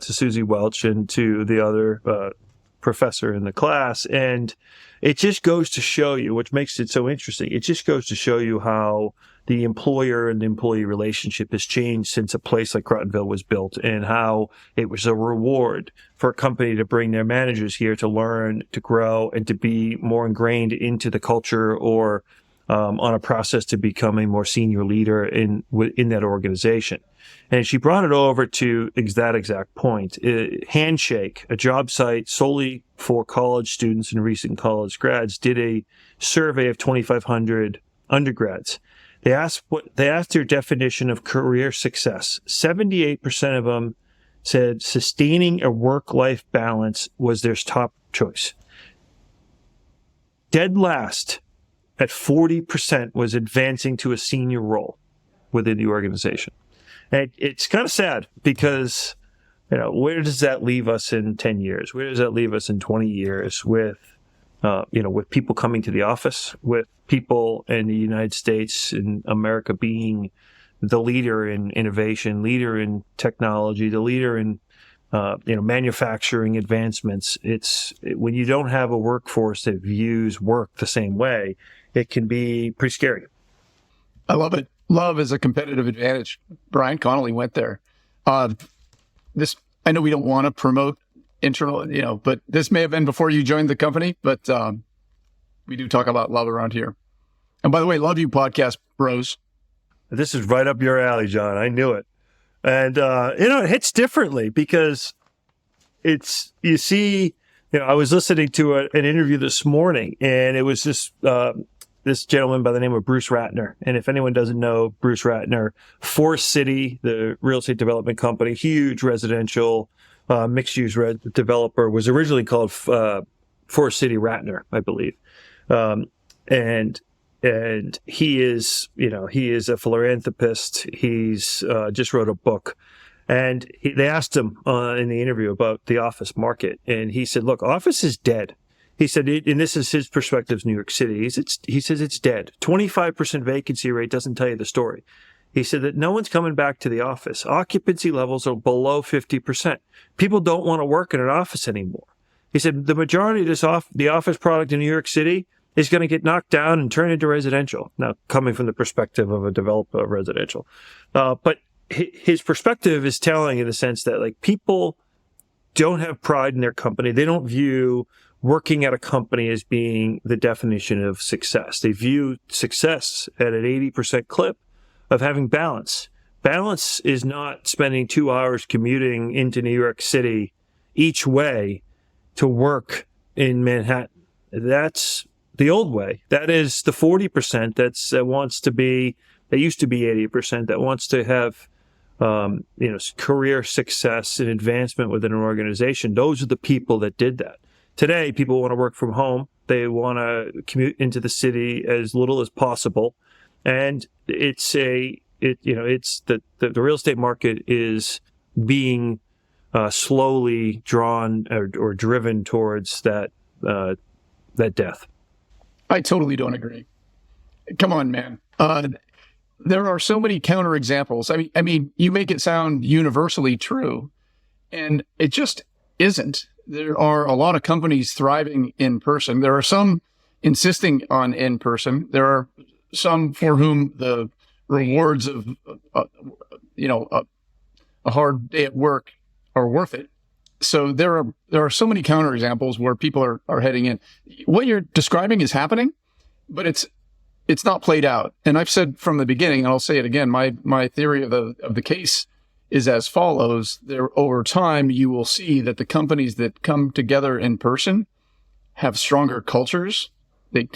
Susie Welch and to the other professor in the class. And it just goes to show you, which makes it so interesting, it just goes to show you how the employer and the employee relationship has changed since a place like Crottenville was built, and how it was a reward for a company to bring their managers here to learn, to grow, and to be more ingrained into the culture, or on a process to become a more senior leader in that organization. And she brought it over to that exact point. Handshake, a job site solely for college students and recent college grads, did a survey of 2,500 undergrads. They asked their definition of career success. 78% of them said sustaining a work-life balance was their top choice. Dead last at 40% was advancing to a senior role within the organization. And it's kind of sad because, where does that leave us in 10 years? Where does that leave us in 20 years with people coming to the office, with people in the United States and America being the leader in innovation, leader in technology, the leader in manufacturing advancements. When you don't have a workforce that views work the same way, it can be pretty scary. I love it. Love is a competitive advantage. Brian Connolly went there. I know we don't want to promote internal, but this may have been before you joined the company, but we do talk about love around here. And by the way, love you podcast bros. This is right up your alley, John. I knew it. And, it hits differently because I was listening to an interview this morning, and it was this gentleman by the name of Bruce Ratner. And if anyone doesn't know Bruce Ratner, Forest City, the real estate development company, huge residential mixed-use developer, was originally called Forest City Ratner, I believe. And he is a philanthropist. He's just wrote a book. And they asked him in the interview about the office market. And he said, look, office is dead. He said, and this is his perspective of New York City. He says it's dead. 25% vacancy rate doesn't tell you the story. He said that no one's coming back to the office. Occupancy levels are below 50%. People don't want to work in an office anymore. He said the majority of the office product in New York City is going to get knocked down and turned into residential. Now, coming from the perspective of a developer of residential. But his perspective is telling in the sense that like people don't have pride in their company. They don't view working at a company as being the definition of success. They view success at an 80% clip of having balance. Balance is not spending 2 hours commuting into New York City each way to work in Manhattan. That's the old way. That is the 40% that used to be 80%, that wants to have career success and advancement within an organization. Those are the people that did that. Today, people want to work from home. They want to commute into the city as little as possible. And the real estate market is being slowly drawn or driven towards that death. I totally don't agree. Come on, man. There are so many counterexamples. I mean, you make it sound universally true, and it just isn't. There are a lot of companies thriving in person. There are some insisting on in person. There are some for whom the rewards of a hard day at work are worth it. So there are so many counterexamples where people are heading in. What you're describing is happening, but it's not played out. And I've said from the beginning, and I'll say it again, my theory of the case is as follows. Over time, you will see that the companies that come together in person have stronger cultures. They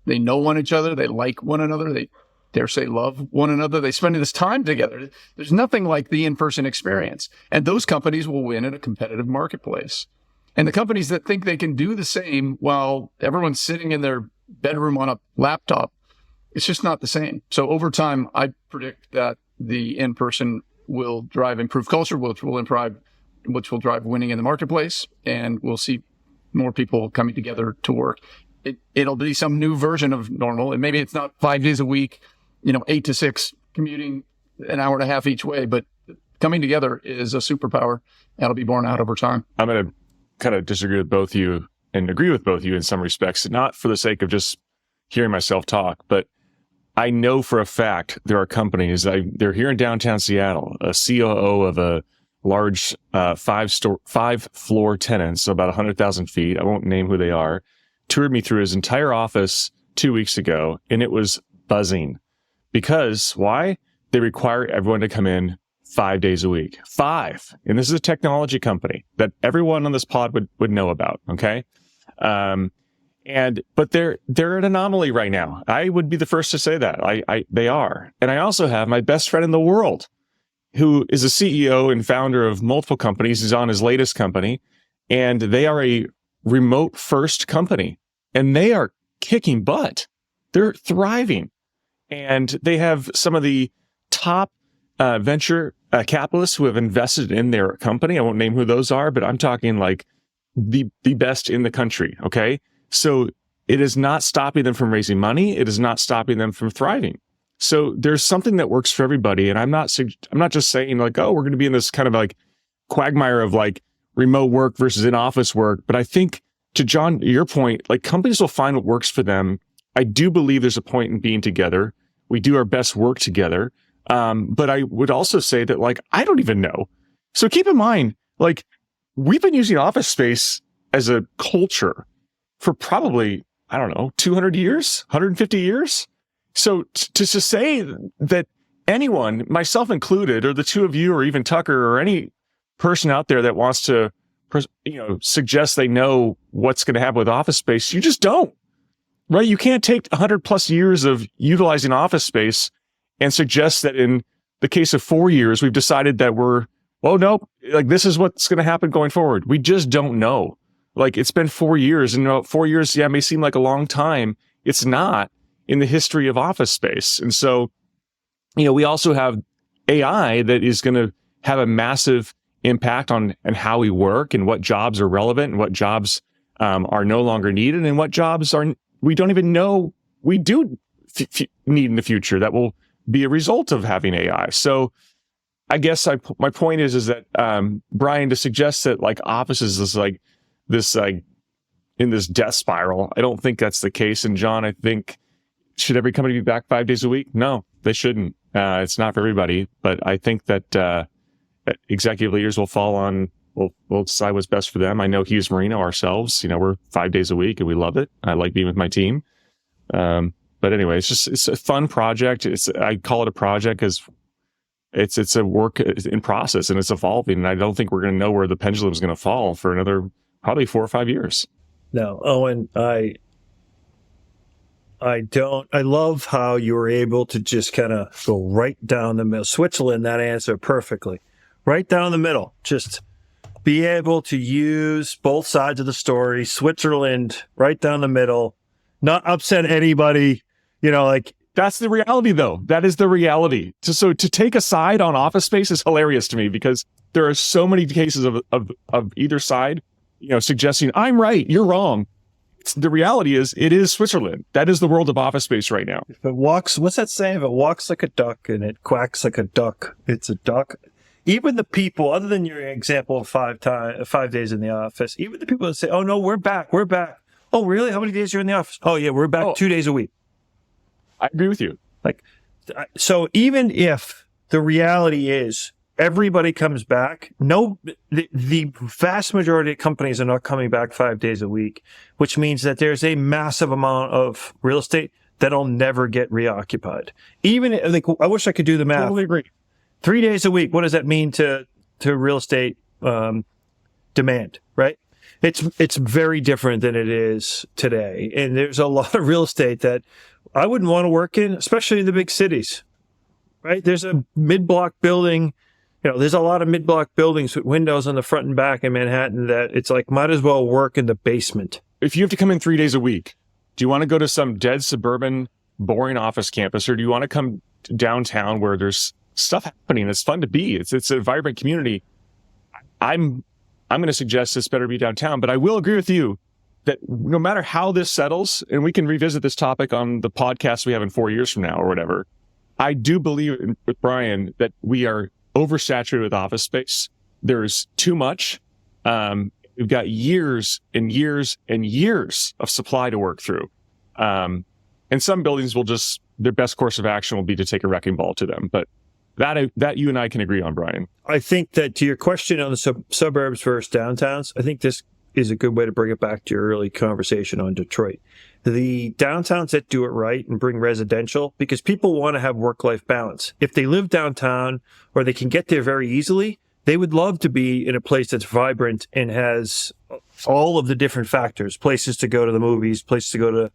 know one another. They like one another. They dare say love one another. They spend this time together. There's nothing like the in-person experience. And those companies will win in a competitive marketplace. And the companies that think they can do the same while everyone's sitting in their bedroom on a laptop, it's just not the same. So over time, I predict that the in-person will drive improved culture, which will drive winning in the marketplace, and we'll see more people coming together to work. It'll be some new version of normal, and maybe it's not 5 days a week, 8 to 6 commuting an hour and a half each way, but coming together is a superpower that'll be borne out over time. I'm going to kind of disagree with both of you and agree with both of you in some respects, not for the sake of just hearing myself talk, but I know for a fact there are companies, they're here in downtown Seattle, a COO of a large 5-floor tenant, so about 100,000 feet, I won't name who they are, toured me through his entire office 2 weeks ago, and it was buzzing. Because, why? They require everyone to come in 5 days a week. 5. And this is a technology company that everyone on this pod would know about, okay? But they're an anomaly right now. I would be the first to say that. They are. And I also have my best friend in the world, who is a CEO and founder of multiple companies. He's on his latest company, and they are a remote first company, and they are kicking butt. They're thriving, and they have some of the top venture capitalists who have invested in their company. I won't name who those are, but I'm talking like the best in the country. Okay. So it is not stopping them from raising money. It is not stopping them from thriving. So there's something that works for everybody. And I'm not just saying like, oh, we're going to be in this kind of like quagmire of like remote work versus in-office work. But I think, to John, your point, like companies will find what works for them. I do believe there's a point in being together. We do our best work together. But I would also say that like, I don't even know. So keep in mind, like we've been using office space as a culture for probably, 200 years, 150 years. So to say that anyone, myself included, or the two of you, or even Tucker, or any person out there that wants to, suggest they know what's going to happen with office space, you just don't, right? You can't take 100 plus years of utilizing office space and suggest that in the case of 4 years, we've decided that this is what's going to happen going forward. We just don't know. Like it's been 4 years, and 4 years, may seem like a long time. It's not in the history of office space. And so, we also have AI that is going to have a massive impact on and how we work and what jobs are relevant and what jobs are no longer needed and what jobs we don't even know we do need in the future that will be a result of having AI. So I guess my point is that Brian, to suggest that like offices is like this like in this death spiral, I don't think that's the case. And John, I think, should every company be back 5 days a week? No, they shouldn't. It's not for everybody. But I think that executive leaders will we'll decide what's best for them. I know Hughes Marino ourselves, we're 5 days a week and we love it. I like being with my team. But anyway, it's a fun project. I call it a project because it's a work in process and it's evolving. And I don't think we're going to know where the pendulum is going to fall for another probably 4 or 5 years. No, Owen, I love how you were able to just kind of go right down the middle. Switzerland, that answer perfectly. Right down the middle. Just be able to use both sides of the story. Switzerland, right down the middle. Not upset anybody. That's the reality, though. That is the reality. So to take a side on office space is hilarious to me because there are so many cases of either side, suggesting I'm right, you're wrong. The reality is it is Switzerland. That is the world of office space right now. If it walks, what's that saying? If it walks like a duck and it quacks like a duck, it's a duck. Even the people, other than your example of 5 days in the office, even the people that say, oh no, we're back. Oh, really? How many days are you in the office? Oh yeah, we're back 2 days a week. I agree with you. So even if the reality is everybody comes back, the vast majority of companies are not coming back 5 days a week, which means that there's a massive amount of real estate that'll never get reoccupied. Even I wish I could do the math. Totally agree. 3 days a week. What does that mean to real estate demand? Right? It's very different than it is today, and there's a lot of real estate that I wouldn't want to work in, especially in the big cities. Right? There's a mid-block building. There's a lot of mid-block buildings with windows on the front and back in Manhattan that it's like might as well work in the basement. If you have to come in 3 days a week, do you want to go to some dead suburban, boring office campus, or do you want to come downtown where there's stuff happening? It's fun to be. It's a vibrant community. I'm going to suggest this better be downtown, but I will agree with you that no matter how this settles, and we can revisit this topic on the podcast we have in 4 years from now or whatever, I do believe with Brian that we are oversaturated with office space. There's too much. We've got years and years and years of supply to work through. And some buildings will their best course of action will be to take a wrecking ball to them. But that you and I can agree on, Brian. I think that to your question on the suburbs versus downtowns, I think this is a good way to bring it back to your early conversation on Detroit. The downtowns that do it right and bring residential, because people want to have work-life balance. If they live downtown or they can get there very easily, they would love to be in a place that's vibrant and has all of the different factors, places to go to the movies, places to go to,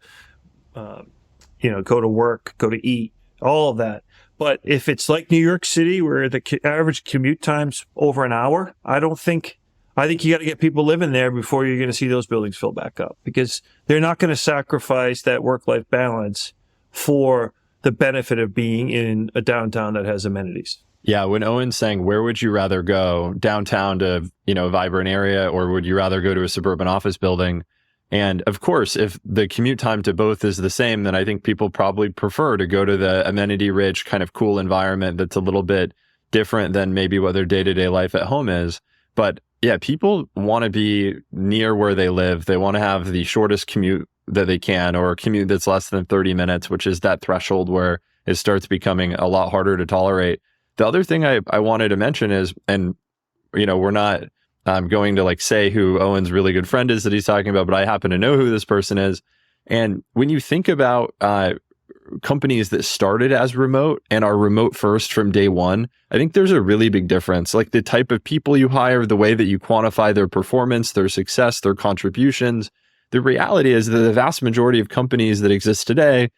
go to work, go to eat, all of that. But if it's like New York City, where the average commute time's over an hour, I think you got to get people living there before you're going to see those buildings fill back up, because they're not going to sacrifice that work-life balance for the benefit of being in a downtown that has amenities. Yeah, when Owen's saying, where would you rather go, downtown to, a vibrant area, or would you rather go to a suburban office building? And of course, if the commute time to both is the same, then I think people probably prefer to go to the amenity-rich kind of cool environment that's a little bit different than maybe what their day-to-day life at home is. But yeah, people want to be near where they live. They want to have the shortest commute that they can, or a commute that's less than 30 minutes, which is that threshold where it starts becoming a lot harder to tolerate. The other thing I wanted to mention is, and we're not going to say who Owen's really good friend is that he's talking about, but I happen to know who this person is. And when you think about companies that started as remote and are remote first from day one, I think there's a really big difference. Like the type of people you hire, the way that you quantify their performance, their success, their contributions. The reality is that the vast majority of companies that exist today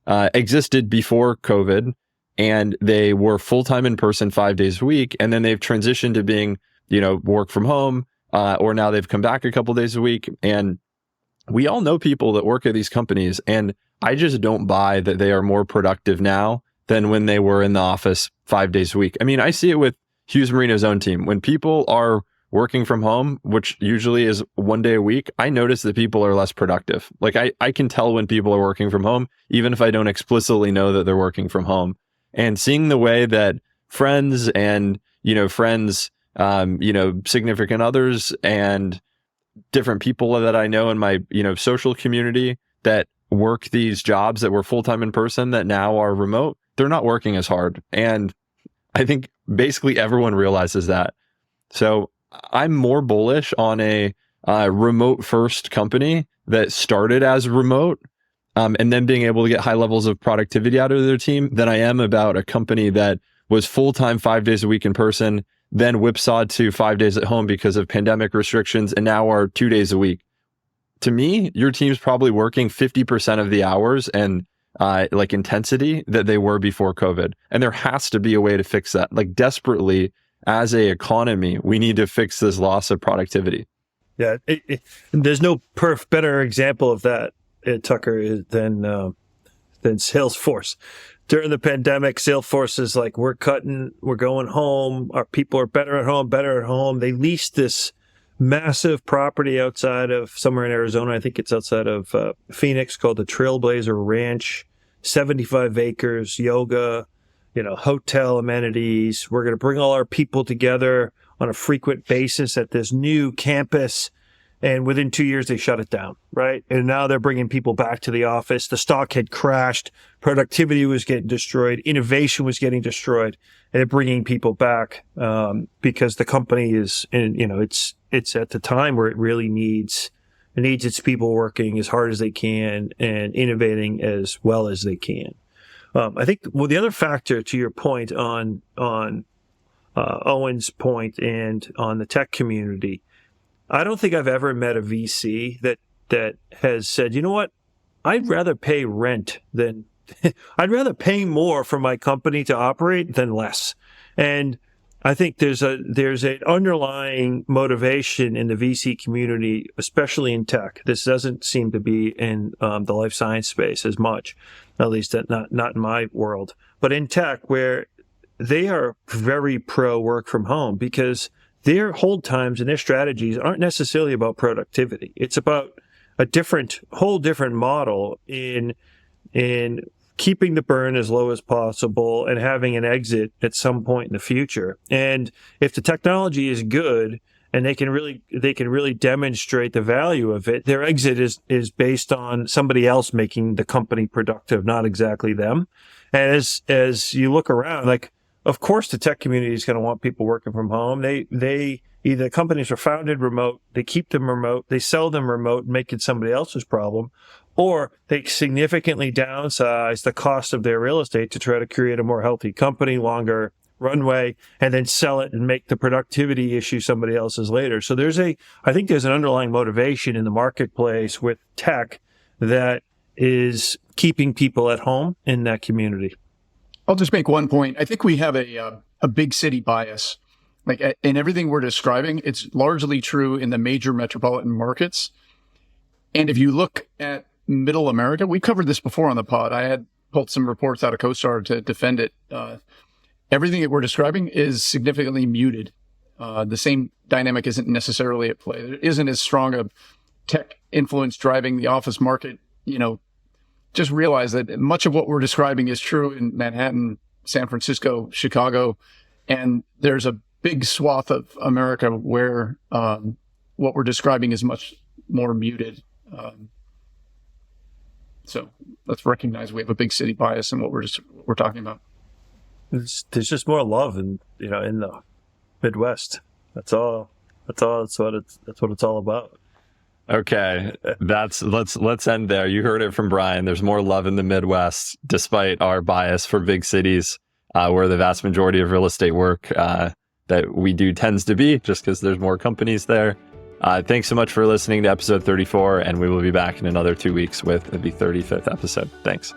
existed before COVID, and they were full-time in person 5 days a week. And then they've transitioned to being, work from home, or now they've come back a couple days a week. And we all know people that work at these companies, and I just don't buy that they are more productive now than when they were in the office 5 days a week. I mean, I see it with Hughes Marino's own team. When people are working from home, which usually is 1 day a week, I notice that people are less productive. Like I can tell when people are working from home, even if I don't explicitly know that they're working from home. and seeing the way that friends and, significant others and different people that I know in my, social community that work these jobs that were full-time in person that now are remote, they're not working as hard. And I think basically everyone realizes that. So I'm more bullish on a remote first company that started as remote and then being able to get high levels of productivity out of their team than I am about a company that was full-time 5 days a week in person, then whipsawed to 5 days at home because of pandemic restrictions, and now are 2 days a week. To me, your team's probably working 50% of the hours and intensity that they were before COVID. And there has to be a way to fix that. Like desperately, as a economy, we need to fix this loss of productivity. Yeah, there's no better example of that, Tucker, than Salesforce. During the pandemic, Salesforce is like, we're going home. Our people are better at home. They leased this massive property outside of somewhere in Arizona. I think it's outside of Phoenix, called the Trailblazer Ranch, 75 acres, yoga, hotel amenities. We're going to bring all our people together on a frequent basis at this new campus. And within 2 years, they shut it down, right? And now they're bringing people back to the office. The stock had crashed. Productivity was getting destroyed. Innovation was getting destroyed. And they're bringing people back because the company is, it's at the time where it really needs its people working as hard as they can and innovating as well as they can. I think, the other factor to your point on Owen's point and on the tech community, I don't think I've ever met a VC that has said, you know what, I'd rather pay rent than I'd rather pay more for my company to operate than less. And I think there's an underlying motivation in the VC community, especially in tech. This doesn't seem to be in the life science space as much, at least not in my world, but in tech, where they are very pro work from home because their hold times and their strategies aren't necessarily about productivity. It's about a whole different model in keeping the burn as low as possible and having an exit at some point in the future. And if the technology is good and they can really demonstrate the value of it, their exit is based on somebody else making the company productive, not exactly them. And as you look around, like, of course, the tech community is going to want people working from home. They either companies are founded remote, they keep them remote, they sell them remote and make it somebody else's problem, or they significantly downsize the cost of their real estate to try to create a more healthy company, longer runway, and then sell it and make the productivity issue somebody else's later. So I think there's an underlying motivation in the marketplace with tech that is keeping people at home in that community. I'll just make one point. I think we have a big city bias. Like in everything we're describing, it's largely true in the major metropolitan markets. And if you look at middle America, we covered this before on the pod. I had pulled some reports out of CoStar to defend it. Everything that we're describing is significantly muted. The same dynamic isn't necessarily at play. There isn't as strong a tech influence driving the office market. Just realize that much of what we're describing is true in Manhattan, San Francisco, Chicago, and there's a big swath of America where what we're describing is much more muted. So let's recognize we have a big city bias in what we're talking about. There's just more love in the Midwest. That's all. That's what it's all about. Okay, let's end there. You heard it from Brian. There's more love in the Midwest, despite our bias for big cities, where the vast majority of real estate work that we do tends to be, just because there's more companies there. Thanks so much for listening to episode 34, and we will be back in another 2 weeks with the 35th episode. Thanks.